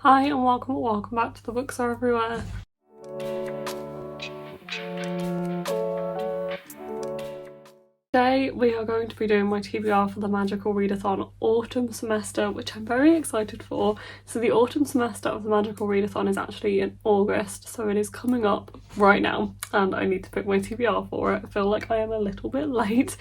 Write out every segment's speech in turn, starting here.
Hi and welcome back to the Books Are Everywhere. Today we are going to be doing my TBR for the Magical Readathon autumn semester, which I'm very excited for. So the autumn semester of the Magical Readathon is actually in August, so it is coming up right now and I need to pick my TBR for it. I feel like I am a little bit late,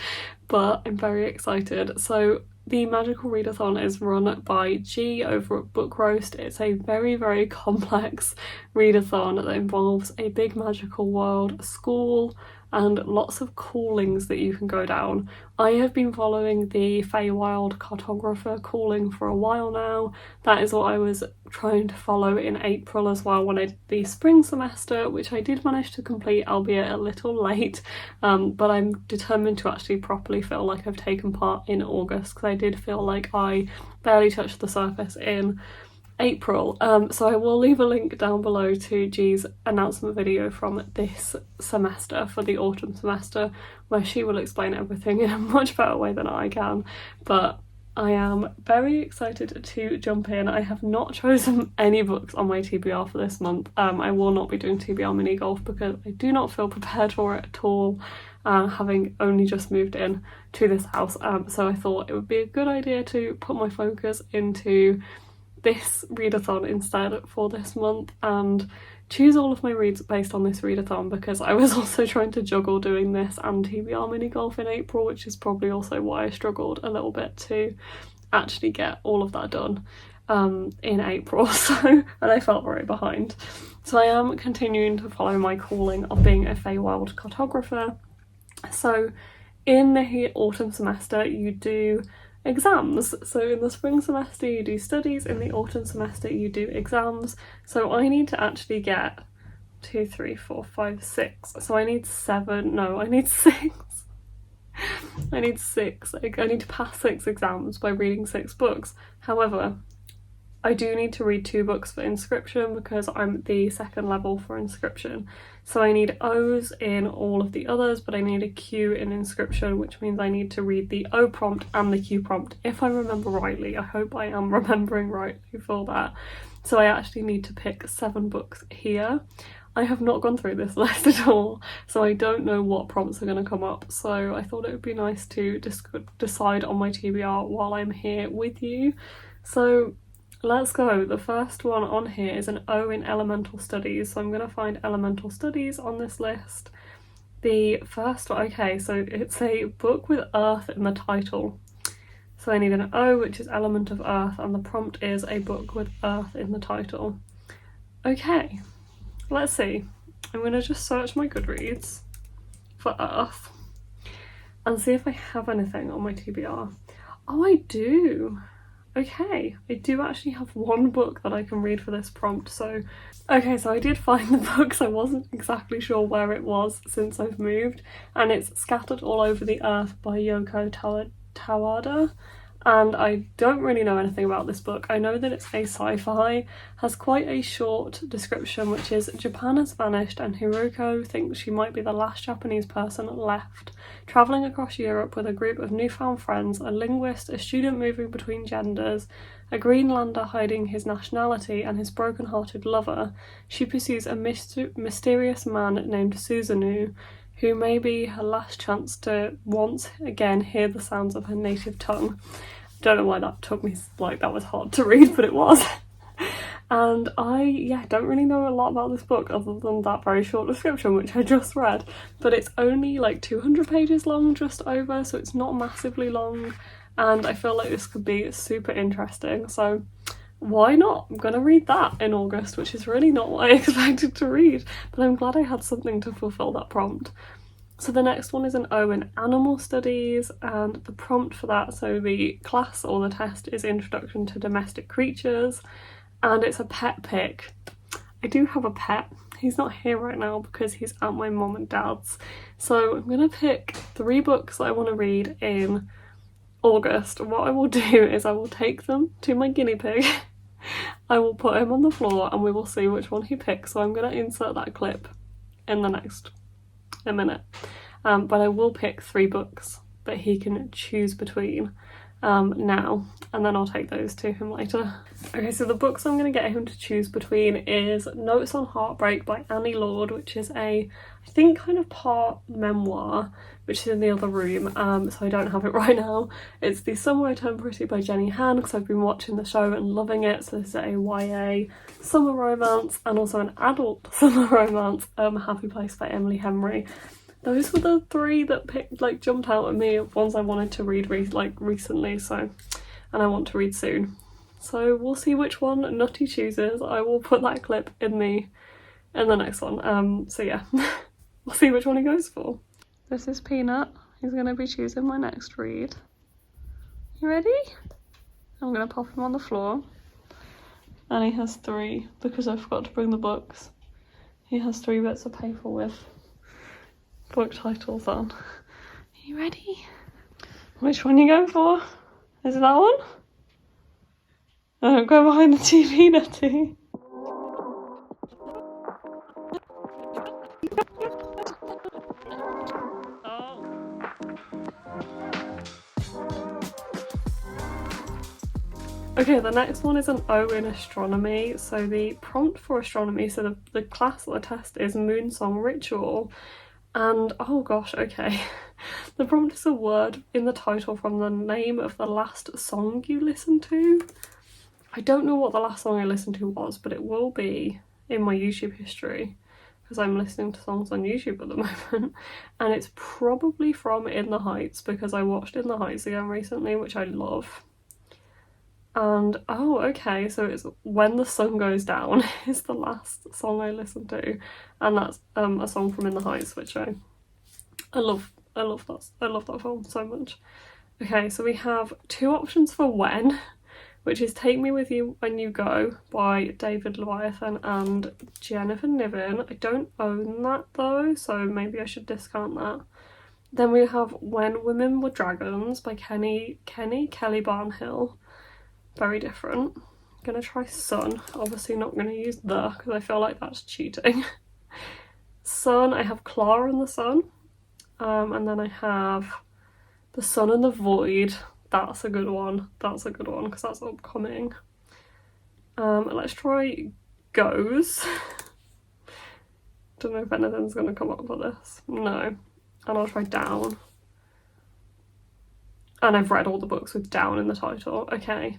but I'm very excited. So the Magical Readathon is run by G over at Book Roast. It's a very complex readathon that involves a big magical world, a school, and lots of callings that you can go down. I have been following the Feywild cartographer calling for a while now. That is what I was trying to follow in April as well when I did the spring semester, which I did manage to complete, albeit a little late, but I'm determined to actually properly feel like I've taken part in August, because I did feel like I barely touched the surface in April. So I will leave a link down below to G's announcement video from this semester for the autumn semester, where she will explain everything in a much better way than I can. But I am very excited to jump in. I have not chosen any books on my TBR for this month. I will not be doing TBR mini golf because I do not feel prepared for it at all, having only just moved in to this house. So I thought it would be a good idea to put my focus into this readathon instead for this month and choose all of my reads based on this readathon, because I was also trying to juggle doing this and TBR mini golf in April, which is probably also why I struggled a little bit to actually get all of that done in April. And I felt very behind. So I am continuing to follow my calling of being a Feywild cartographer. So in the autumn semester you do exams. So in the spring semester you do studies, in the autumn semester you do exams. So I need to actually get 2, 3, 4, 5, 6. So I need 7, no, I need 6. I need 6. I need to pass 6 exams by reading 6 books. However, I do need to read 2 books for inscription because I'm the second level for inscription. So I need O's in all of the others, but I need a Q in inscription, which means I need to read the O prompt and the Q prompt, if I remember rightly. I hope I am remembering rightly for that. So I actually need to pick 7 books here. I have not gone through this list at all, so I don't know what prompts are going to come up. So I thought it would be nice to decide on my TBR while I'm here with you. So let's go. The first one on here is an O in Elemental Studies, so I'm going to find Elemental Studies on this list. The first one, okay, so it's a book with Earth in the title. So I need an O, which is Element of Earth, and the prompt is a book with Earth in the title. Okay, let's see. I'm going to just search my Goodreads for Earth and see if I have anything on my TBR. Oh, I do. Okay, I do actually have 1 book that I can read for this prompt. So I did find the books. I wasn't exactly sure where it was since I've moved, and it's Scattered All Over the Earth by Yoko Tawada. And I don't really know anything about this book. I know that it's a sci-fi, has quite a short description, which is: Japan has vanished and Hiroko thinks she might be the last Japanese person left. Travelling across Europe with a group of newfound friends, a linguist, a student moving between genders, a Greenlander hiding his nationality, and his broken-hearted lover, she pursues a mysterious man named Susanoo, who may be her last chance to once again hear the sounds of her native tongue. Don't know why that took me, like, that was hard to read, but it was. And I don't really know a lot about this book other than that very short description, which I just read. But it's only like 200 pages long, just over, so it's not massively long. And I feel like this could be super interesting. So why not? I'm gonna read that in August, which is really not what I expected to read, but I'm glad I had something to fulfill that prompt. So the next one is an O in Animal Studies, and the prompt for that, so the class or the test, is Introduction to Domestic Creatures, and it's a pet pick. I do have a pet. He's not here right now because he's at my mum and dad's. So I'm gonna pick 3 books that I want to read in August. What I will do is I will take them to my guinea pig. I will put him on the floor and we will see which one he picks. So I'm going to insert that clip in the next minute. But I will pick 3 books that he can choose between. now, and then I'll take those to him later. Okay, so the books I'm going to get him to choose between is Notes on Heartbreak by Annie Lord, which is I think kind of part memoir, which is in the other room, so I don't have it right now. It's The Summer I Turned Pretty by Jenny Han, because I've been watching the show and loving it. So this is a YA summer romance, and also an adult summer romance, Happy Place by Emily Henry. Those were the three that jumped out at me, ones I wanted to read recently, so, and I want to read soon. So we'll see which one Nutty chooses. I will put that clip in the next one. So yeah, we'll see which one he goes for. This is Peanut. He's going to be choosing my next read. You ready? I'm going to pop him on the floor. And he has 3, because I forgot to bring the books. He has 3 bits of paper with book titles on. Are you ready? Which one are you going for? Is it that one? Oh, go behind the TV, Nutty. Okay, the next one is an O in astronomy. So the prompt for astronomy, so the class or the test is Moon Song Ritual. And oh gosh, okay. The prompt is a word in the title from the name of the last song you listened to. I don't know what the last song I listened to was, but it will be in my YouTube history, because I'm listening to songs on YouTube at the moment. And it's probably from In the Heights, because I watched In the Heights again recently, which I love. And oh, okay, so it's When the Sun Goes Down is the last song I listened to, and that's a song from In the Heights, which I love that film so much. Okay, so we have 2 options for When, which is Take Me With You When You Go by David Leviathan and Jennifer Niven. I don't own that though, so maybe I should discount that. Then we have When Women Were Dragons by Kelly Barnhill. Very different. I'm gonna try Sun. Obviously not gonna use the, because I feel like that's cheating. Sun, I have Clara and the Sun. And then I have The Sun and the Void. That's a good one. That's a good one, because that's upcoming. Let's try Goes. Don't know if anything's gonna come up for this. No. And I'll try Down. And I've read all the books with Down in the title. Okay.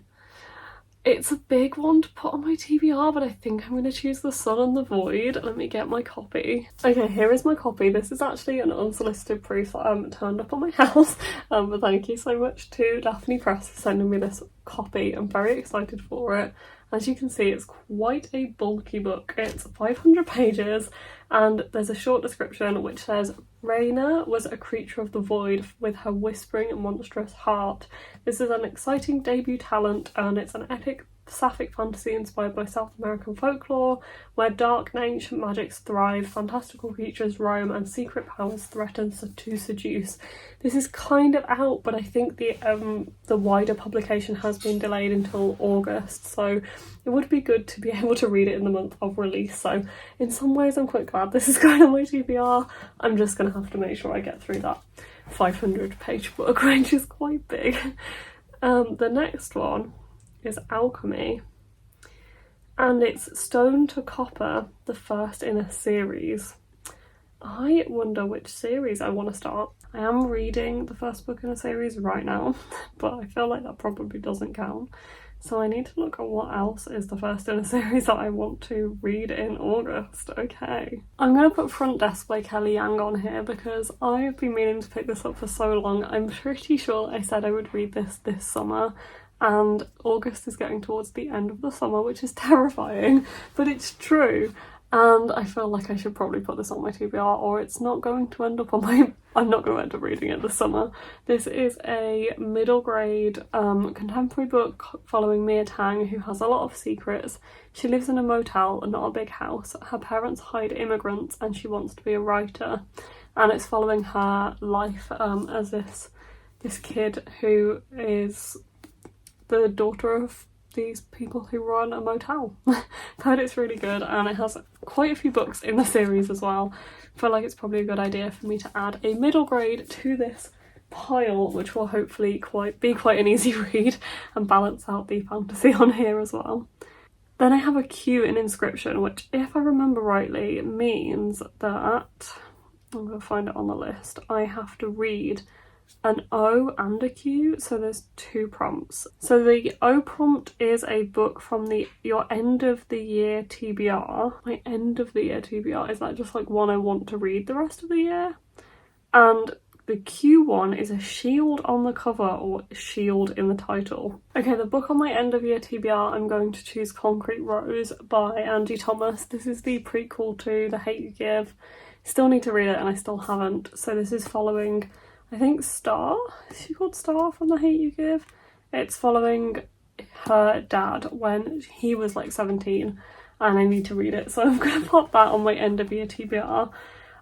It's a big one to put on my TBR, but I think I'm going to choose The Sun and the Void. Let me get my copy. Okay, here is my copy. This is actually an unsolicited proof that turned up on my house. But thank you so much to Daphne Press for sending me this copy. I'm very excited for it. As you can see, it's quite a bulky book. It's 500 pages, and there's a short description which says, Raina was a creature of the void with her whispering and monstrous heart. This is an exciting debut talent, and it's an epic sapphic fantasy inspired by South American folklore, where dark and ancient magics thrive, fantastical creatures roam, and secret powers threaten to seduce. This is kind of out, but I think the wider publication has been delayed until August, so it would be good to be able to read it in the month of release. So in some ways I'm quite glad this is going on my TBR. I'm just going to have to make sure I get through that 500 page book, which is quite big. The next one is Alchemy, and it's Stone to Copper, the first in a series. I wonder which series I want to start. I am reading the first book in a series right now, but I feel like that probably doesn't count. So I need to look at what else is the first in a series that I want to read in August. Okay. I'm going to put Front Desk by Kelly Yang on here because I have been meaning to pick this up for so long. I'm pretty sure I said I would read this summer, and August is getting towards the end of the summer, which is terrifying, but it's true. And I feel like I should probably put this on my TBR, or it's not going to end up on my... I'm not going to end up reading it this summer. This is a middle grade contemporary book following Mia Tang, who has a lot of secrets. She lives in a motel and not a big house. Her parents hide immigrants and she wants to be a writer. And it's following her life as this kid who is the daughter of these people who run a motel. But it's really good, and it has quite a few books in the series as well. I feel like it's probably a good idea for me to add a middle grade to this pile, which will hopefully be quite an easy read and balance out the fantasy on here as well. Then I have a Q in inscription, which, if I remember rightly, means that, I'm going to find it on the list, I have to read an O and a Q, so there's 2 prompts. So the O prompt is a book from your end of the year TBR. My end of the year TBR, is that just like one I want to read the rest of the year? And the Q one is a shield on the cover, or shield in the title. Okay, the book on my end of year TBR, I'm going to choose Concrete Rose by Angie Thomas. This is the prequel to The Hate You Give. Still need to read it and I still haven't. So this is following, I think, Star? Is she called Star from The Hate You Give? It's following her dad when he was like 17 and I need to read it. So I'm going to pop that on my end of year TBR.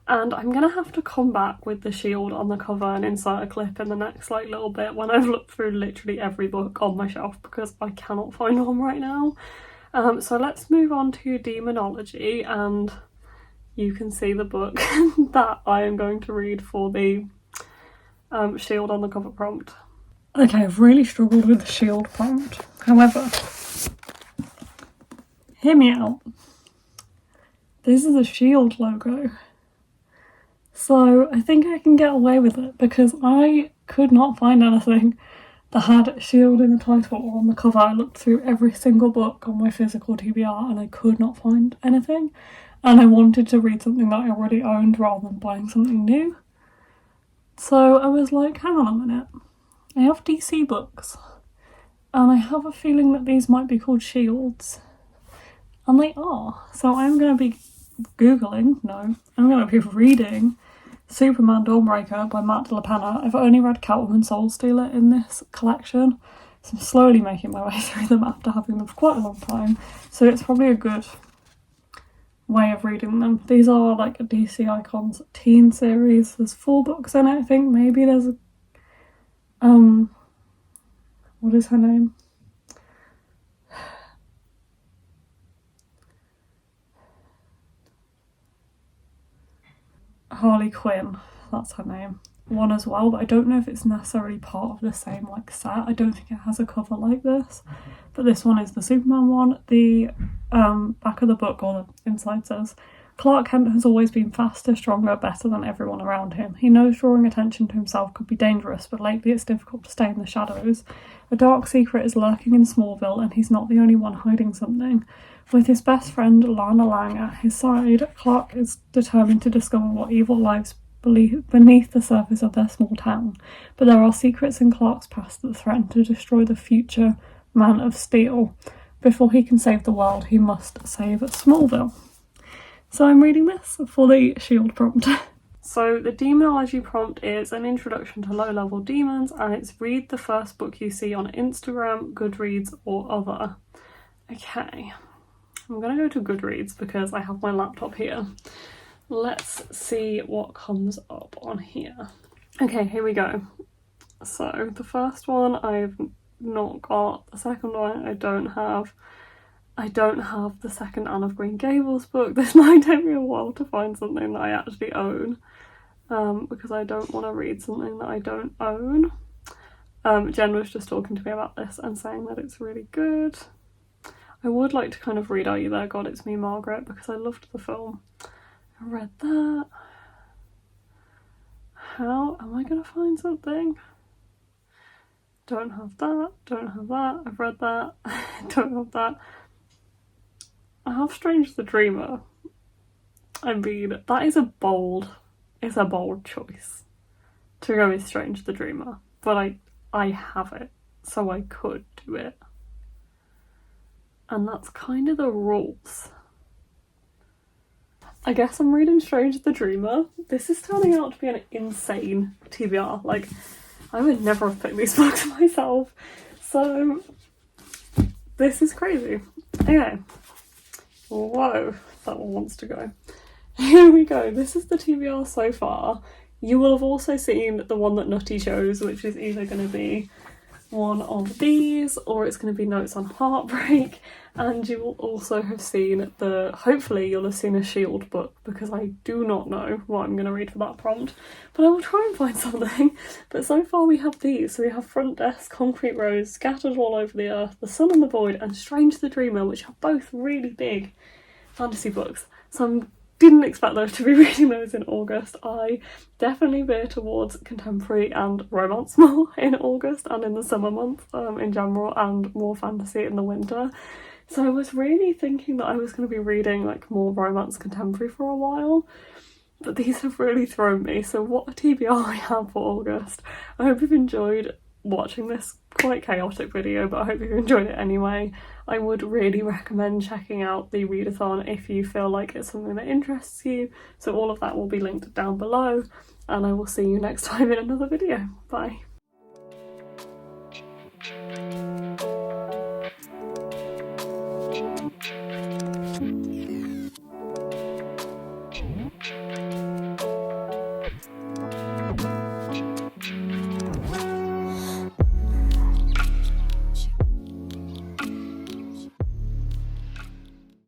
And I'm going to have to come back with the shield on the cover and insert a clip in the next like little bit when I've looked through literally every book on my shelf, because I cannot find one right now. So let's move on to Demonology, and you can see the book that I am going to read for the shield on the cover prompt. Okay, I've really struggled with the shield prompt. However, hear me out. This is a shield logo. So I think I can get away with it because I could not find anything that had shield in the title or on the cover. I looked through every single book on my physical TBR and I could not find anything. And I wanted to read something that I already owned rather than buying something new. So I was like, hang on a minute. I have DC books and I have a feeling that these might be called shields. And they are. So I'm going to be I'm going to be reading Superman Dawnbreaker by Matt DeLaPenna. I've only read Catwoman Soul Stealer in this collection, so I'm slowly making my way through them after having them for quite a long time, so it's probably a good way of reading them. These are like a DC Icons teen series. There's 4 books in it, I think. Maybe there's a what is her name? Harley Quinn, that's her name, one as well, but I don't know if it's necessarily part of the same like set. I don't think it has a cover like this, but this one is the Superman one. The back of the book, or the inside, says, Clark Kent has always been faster, stronger, better than everyone around him. He knows drawing attention to himself could be dangerous, but lately it's difficult to stay in the shadows. A dark secret is lurking in Smallville and he's not the only one hiding something. With his best friend Lana Lang at his side, Clark is determined to discover what evil lies beneath the surface of their small town. But there are secrets in Clark's past that threaten to destroy the future Man of Steel. Before he can save the world, he must save Smallville. So I'm reading this for the shield prompt. So the demonology prompt is an introduction to low-level demons, and it's read the first book you see on Instagram, Goodreads, or other. Okay. I'm going to go to Goodreads because I have my laptop here. Let's see what comes up on here. Okay, here we go. So the first one I've not got. The second one I don't have. I don't have the second Anne of Green Gables book. This might take me a while to find something that I actually own, because I don't want to read something that I don't own. Jen was just talking to me about this and saying that it's really good. I would like to kind of read Are You There, God, It's Me, Margaret, because I loved the film. I read that. How am I going to find something? Don't have that, don't have that, I've read that, don't have that. I have Strange the Dreamer. I mean, that is a bold choice to go with Strange the Dreamer, but I have it, so I could do it. And that's kind of the rules. I guess I'm reading Strange the Dreamer. This is turning out to be an insane TBR. Like, I would never have picked these books myself. So, this is crazy. Okay. Whoa, that one wants to go. Here we go. This is the TBR so far. You will have also seen the one that Nutty chose, which is either going to be one of these, or it's going to be Notes on Heartbreak, and you will also have seen hopefully you'll have seen a Shield book, because I do not know what I'm going to read for that prompt, but I will try and find something. But so far we have these. So we have Front Desk, Concrete Rose, Scattered All Over the Earth, The Sun and the Void, and Strange the Dreamer, which are both really big fantasy books. So I didn't expect those to be reading those in August. I definitely veer towards contemporary and romance more in August and in the summer months in general, and more fantasy in the winter. So I was really thinking that I was going to be reading like more romance contemporary for a while, but these have really thrown me. So what a TBR I have for August. I hope you've enjoyed watching this quite chaotic video, but I hope you've enjoyed it anyway. I would really recommend checking out the readathon if you feel like it's something that interests you. So all of that will be linked down below, and I will see you next time in another video. Bye.